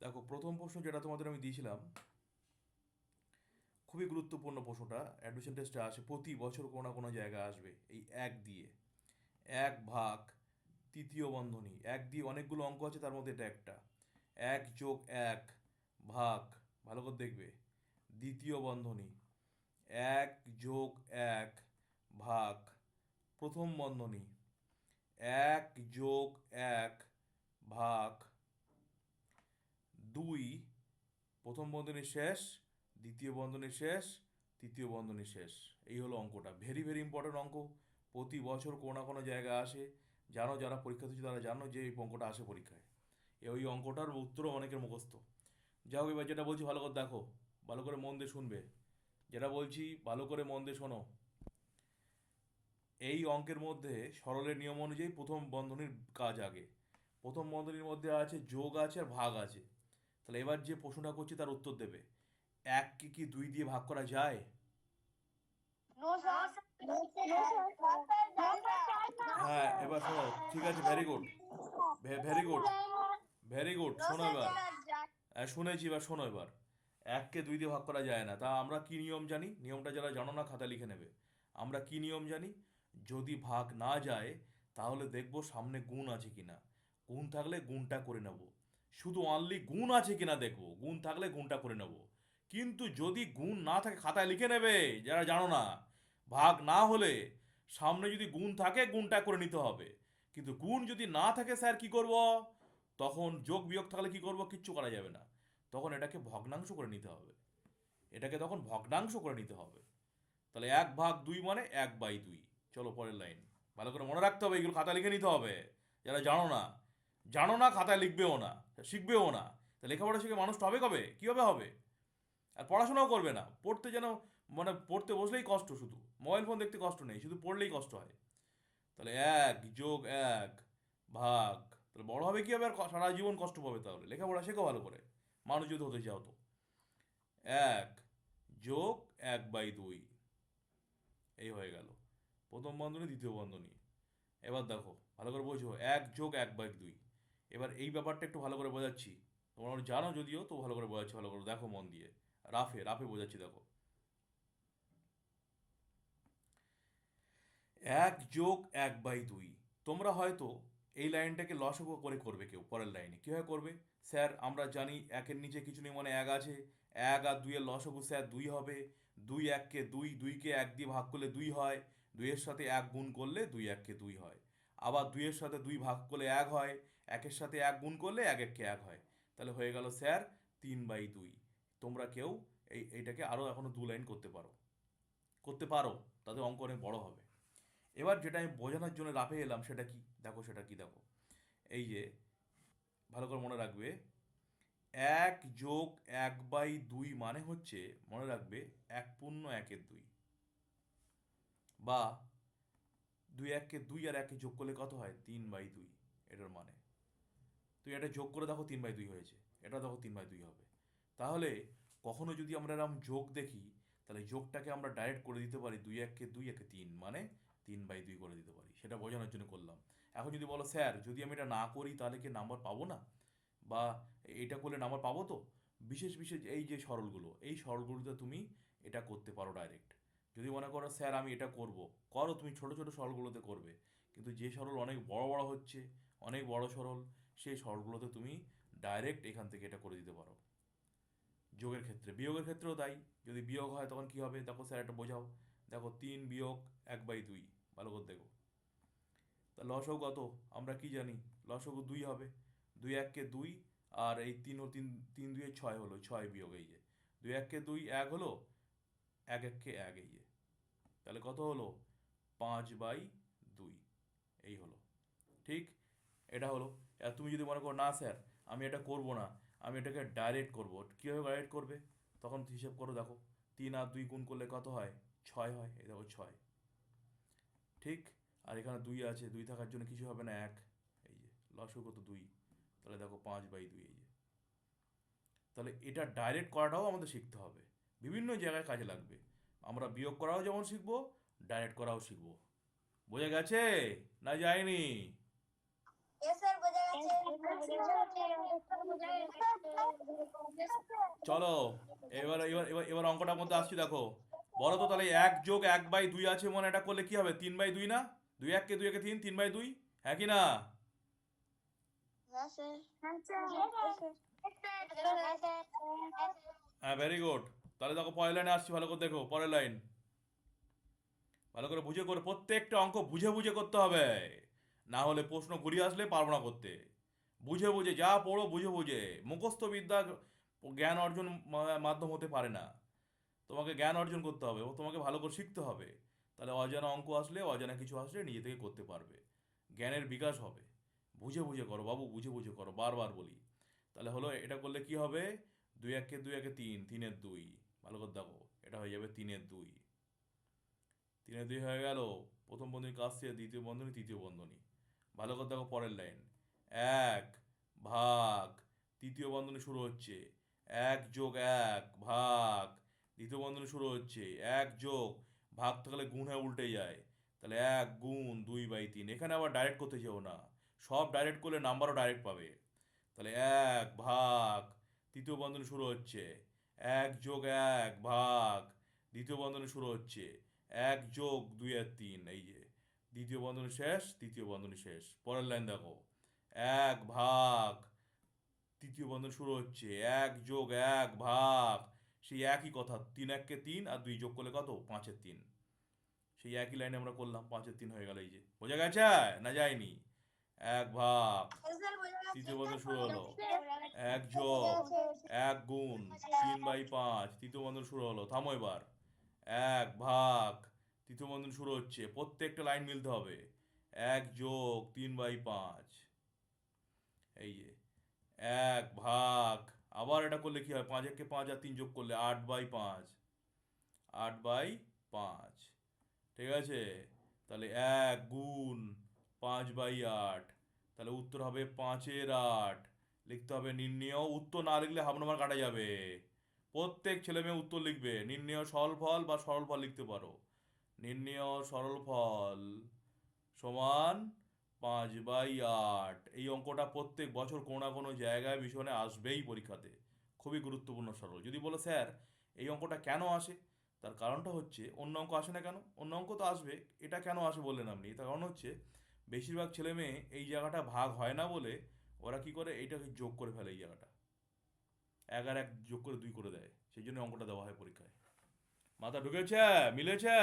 দেখো, প্রথম প্রশ্ন যেটা তোমাদের আমি দিয়েছিলাম, খুবই গুরুত্বপূর্ণ প্রশ্নটা, অ্যাডমিশন টেস্টে আসে প্রতি বছর কোনো না কোনো জায়গায় আসবে। এই এক দিয়ে, এক ভাগ তৃতীয় বন্ধনী, এক দিয়ে অনেকগুলো অঙ্ক আছে, তার মধ্যে এটা একটা। এক যোগ এক ভাগ, ভালো করে দেখবে, দ্বিতীয় বন্ধনী, এক যোগ এক ভাগ প্রথম বন্ধনী, এক যোগ এক ভাগ দুই, প্রথম বন্ধনী শেষ, দ্বিতীয় বন্ধনী শেষ, তৃতীয় বন্ধনী শেষ। এই হলো অঙ্কটা, ভেরি ভেরি ইম্পর্টেন্ট অঙ্ক। প্রতি বছর কোনো না কোনো জায়গায় আসে। জানো, যারা পরীক্ষা দিচ্ছে তারা জানো যে এই অঙ্কটা আসে পরীক্ষায়। ওই অঙ্কটার উত্তরও অনেকের মুখস্থ। যাই হোক, এবার যেটা বলছি ভালো করে দেখো, ভালো করে মন দিয়ে শুনবে। যেটা বলছি ভালো করে মন দিয়ে শোনো। এই অঙ্কের মধ্যে সরলের নিয়ম অনুযায়ী প্রথম বন্ধনীর কাজ আগে। প্রথম বন্ধনীর মধ্যে আছে যোগ আছে আর ভাগ আছে। তাহলে এবার যে প্রশ্নটা করছি তার উত্তর দেবে। এককে কি দুই দিয়ে ভাগ করা যায়? হ্যাঁ, এবার শোনো, ঠিক আছে, very good, very good, very good, শোনো এবার। শুনেছি, এবার শোনো এবার। এককে দুই দিয়ে ভাগ করা যায় না, তা আমরা কি নিয়ম জানি? নিয়মটা যারা জানো না খাতা লিখে নেবে। আমরা কি নিয়ম জানি? যদি ভাগ না যায় তাহলে দেখবো সামনে গুণ আছে কিনা। গুণ থাকলে গুণটা করে নেব। শুধু অনলি গুণ আছে কিনা দেখবো, গুণ থাকলে গুণটা করে নেব। কিন্তু যদি গুণ না থাকে, খাতায় লিখে নেবে যারা জানো না। ভাগ না হলে সামনে যদি গুণ থাকে গুণটা করে নিতে হবে। কিন্তু গুণ যদি না থাকে স্যার কি করব? তখন যোগ বিয়োগ থাকলে কি করব? কিচ্ছু করা যাবে না। তখন এটাকে ভগ্নাংশ করে নিতে হবে। এটাকে তখন ভগ্নাংশ করে নিতে হবে। তাহলে এক ভাগ দুই মানে এক বাই দুই। চলো পরের লাইন। ভালো করে মনে রাখতে হবে, এগুলো খাতা লিখে নিতে হবে। যারা জানো না, জানো না, খাতায় লিখবেও না, শিখবেও না। তা লেখাপড়া শিখে মানুষ হবে কবে? কীভাবে হবে? আর পড়াশোনাও করবে না, পড়তে যেন, মানে পড়তে বসলেই কষ্ট, শুধু মোবাইল ফোন দেখতে কষ্ট নেই, শুধু পড়লেই কষ্ট হয়। তাহলে এক যোগ এক ভাগ, তাহলে বড় হবে কি হবে? আর সারা জীবন কষ্ট পাবে। তাহলে লেখাপড়া শেখো ভালো করে, মানুষ যদি হতে চাও তো। এক যোগ এক বাই দুই, এই হয়ে গেল প্রথম বন্ধনী দ্বিতীয় বন্ধনী। এবার দেখো ভালো করে বোঝো, এক যোগ এক বাই দুই। এবার এই ব্যাপারটা একটু ভালো করে বোঝাচ্ছি। তোমরা জানো যদিও, তো ভালো করে বোঝাচ্ছি, ভালো করে দেখো মন দিয়ে। রাফে রাফে বোঝাচ্ছি, দেখো। এক যোগ এক বাই দুই, তোমরা হয়তো এই লাইনটাকে লসগু করে করবে, কেউ পরের লাইনে কীভাবে করবে? স্যার আমরা জানি একের নিচে কিছু নেই, মানে এক আছে। এক আর দুইয়ের লসগু স্যার দুই হবে। দুই এককে দুই, দুইকে এক দিয়ে ভাগ করলে দুই হয়। দুইয়ের সাথে এক গুণ করলে দুই এককে দুই হয়। আবার দুইয়ের সাথে দুই ভাগ করলে এক হয়। একের সাথে এক গুণ করলে এক এককে এক হয়। তাহলে হয়ে গেল স্যার তিন বাই দুই। তোমরা কেউ এইটাকে আরও এখনো দু লাইন করতে পারো, করতে পারো। তাতে অঙ্ক অনেক বড় হবে। এবার যেটা আমি বোঝানোর জন্য রাফে এলাম সেটা কি দেখো, সেটা কি দেখো। এই যে, ভালো করে মনে রাখবে, এক যোগ এক বাই দুই মানে হচ্ছে, মনে রাখবে, এক পূর্ণ একের দুই, বা দুই এককে দুই আর একে যোগ করলে কত হয়? তিন বাই দুই। এটার মানে তুই এটা যোগ করে দেখো, তিন বাই দুই হয়েছে। এটা দেখো তিন বাই দুই হবে। তাহলে কখনো যদি আমরা এরকম যোগ দেখি, তাহলে যোগটাকে আমরা ডাইরেক্ট করে দিতে পারি, দুই এককে দুই, একে তিন, মানে তিন বাই দুই করে দিতে পারি। সেটা বোঝানোর জন্য করলাম। এখন যদি বলো স্যার যদি আমি এটা না করি তাহলে কি নাম্বার পাবো না? বা এটা করলে নাম্বার পাবো তো? বিশেষ বিশেষ এই যে সরলগুলো, এই সরলগুলোতে তুমি এটা করতে পারো ডাইরেক্ট। যদি মনে করো স্যার আমি এটা করব, করো, তুমি ছোট ছোট সরলগুলোতে করবে। কিন্তু যে সরল অনেক বড় বড় হচ্ছে, অনেক বড় সরল, সেই সরলগুলোতে তুমি ডাইরেক্ট এখান থেকে এটা করে দিতে পারো। যোগের ক্ষেত্রে, বিয়োগের ক্ষেত্রেও তাই। যদি বিয়োগ হয় তখন কি হবে দেখো, স্যার এটা বোঝাও। দেখো তিন বিয়োগ এক বাই দুই, ভালো করে দেখো। তা লসগু কত? আমরা কি জানি? লসগু দুই হবে। দুই এককে দুই, আর এই তিন ও তিন, তিন দুয়ে ছয় হলো, ছয় বিয়োগ এই যে দুই এককে দুই এক হলো, এক এককে এক এই যে, তাহলে কত হলো? পাঁচ বাই দুই। এই হলো, ঠিক। এটা হলো। আর তুমি যদি মনে করো না স্যার আমি এটা করব না, আমি এটাকে ডাইরেক্ট করব, কীভাবে ডাইরেক্ট করবে? তখন হিসেব করো, দেখো তিন আর দুই গুণ করলে কত হয়? ছয় হয়, এই দেখো ছয়, ঠিক। আর এখানে দুই আছে, দুই থাকার জন্য কিছু হবে না, এক। এই যে লসগু কত? দুই। তাহলে দেখো পাঁচ বাই দুই এই যে। তাহলে এটা ডাইরেক্ট করাটাও আমাদের শিখতে হবে, বিভিন্ন জায়গায় কাজে লাগবে। আমরা বিয়োগ করাও যেমন শিখবো, ডাইরেক্ট করাও শিখবো। বোঝা গেছে না যায়নি? চলো, এবার এবার এবার এবার অঙ্কটার মধ্যে আসছি, দেখো। বলো তো তাহলে 1+1/2 আছে, মানে এটা করলে কি হবে? 3/2 না? 2 1 কে 3, 3/2, হ্যাঁ কি না? হ্যাঁ, ভেরি গুড। তাহলে দেখো পরের লাইনে আসছি, ভালো করে দেখো পরের লাইন। ভালো করে বুঝে করে, প্রত্যেকটা অঙ্ক বুঝে বুঝে করতে হবে, না হলে প্রশ্ন ঘুরিয়ে আসলে পারবো না করতে। বুঝে বুঝে যা পড়ো, বুঝে বুঝে। মুখস্থ বিদ্যা জ্ঞান অর্জন মাধ্যম হতে পারে না। তোমাকে জ্ঞান অর্জন করতে হবে ও তোমাকে ভালো করে শিখতে হবে। তাহলে অজানা অঙ্ক আসলে, অজানা কিছু আসলে নিজে থেকে করতে পারবে, জ্ঞানের বিকাশ হবে। বুঝে বুঝে করো বাবু, বুঝে বুঝে করো, বারবার বলি। তাহলে হলো, এটা করলে কি হবে? 2 1 কে 2 3, 3-2। ভালো করে দেখো, এটা হয়ে যাবে 3-2। 3-2 হয়ে গেল। প্রথম বন্ধনী কাটছে, দ্বিতীয় বন্ধনী, তৃতীয় বন্ধনী। ভালো করে দেখো পরের লাইন। এক ভাগ, তৃতীয় বন্ধনী শুরু হচ্ছে, 1+1 ভাগ, দ্বিতীয় বন্ধনী শুরু হচ্ছে, 1 ভাগ থাকলে গুণ হয়ে উল্টে যায়। তাহলে 1 গুণ 2/3। এখানে আবার ডাইরেক্ট করতে যেও না, সব ডাইরেক্ট করলে নাম্বারও ডাইরেক্ট পাবে। তাহলে 1 ভাগ, তৃতীয় বন্ধনী শুরু হচ্ছে, 1+1 ভাগ, দ্বিতীয় বন্ধনী শুরু হচ্ছে, 1+2-3। এই যে দ্বিতীয় বন্ধনী শেষ, তৃতীয় বন্ধনী শেষ। পরের লাইন দেখো। 1 ভাগ, তৃতীয় বন্ধনী শুরু হচ্ছে, 1+1 ভাগ, সেই একই কথা, 3 1 কে 3 আর 2 যোগ করলে কত? 5-3। সেই একই লাইনে আমরা করলাম, 5-3 হয়ে গেল। এই যে বোঝা গেছে না যায়নি? 1 ভাগ, তৃতীয় বন্ধনী শুরু হলো, 1+1 গুণ 3/5, তৃতীয় বন্ধনী শুরু হলো, থামো এবার। 1 ভাগ, তৃতীয় বন্ধনী শুরু হচ্ছে, প্রত্যেকটা লাইন মিলতে হবে। 1+3/5। এই যে 1 ভাগ, আবার এটা করলে কি হয়? 5 1 কে 5 আর 3 যোগ করলে 8/5। 8/5, ঠিক আছে? তাহলে 1 গুণ 5/8, তাহলে উত্তর হবে 5-8। লিখতে হবে নির্ণেয়। উত্তর না লিখলে হাফ নাম্বার কাটা যাবে। প্রত্যেক ছেলে মেয়ে উত্তর লিখবে, নির্ণেয় সরল ফল বা সরল ফল লিখতে পারো। নির্ণেয় সরল ফল সমান 5/8। এই অঙ্কটা প্রত্যেক বছর কোনো না কোনো জায়গায় মিশনে আসবেই পরীক্ষাতে। খুবই গুরুত্বপূর্ণ সরল। যদি বলো স্যার এই অঙ্কটা কেন আসে, তার কারণটা হচ্ছে, অন্য অঙ্ক আসে না কেন? অন্য অঙ্ক তো আসবে, এটা কেন আসে বললেন আপনি? তার কারণ হচ্ছে, বেশিরভাগ ছেলে মেয়ে এই জায়গাটা ভাগ হয় না বলে ওরা কি করে, এইটাকে যোগ করে ফেলে। এই জায়গাটা 1 আর 1 যোগ করে 2 করে দেয়, সেই জন্য অঙ্কটা দেওয়া হয় পরীক্ষায়। মাথা ঢুকেছে? মিলেছে?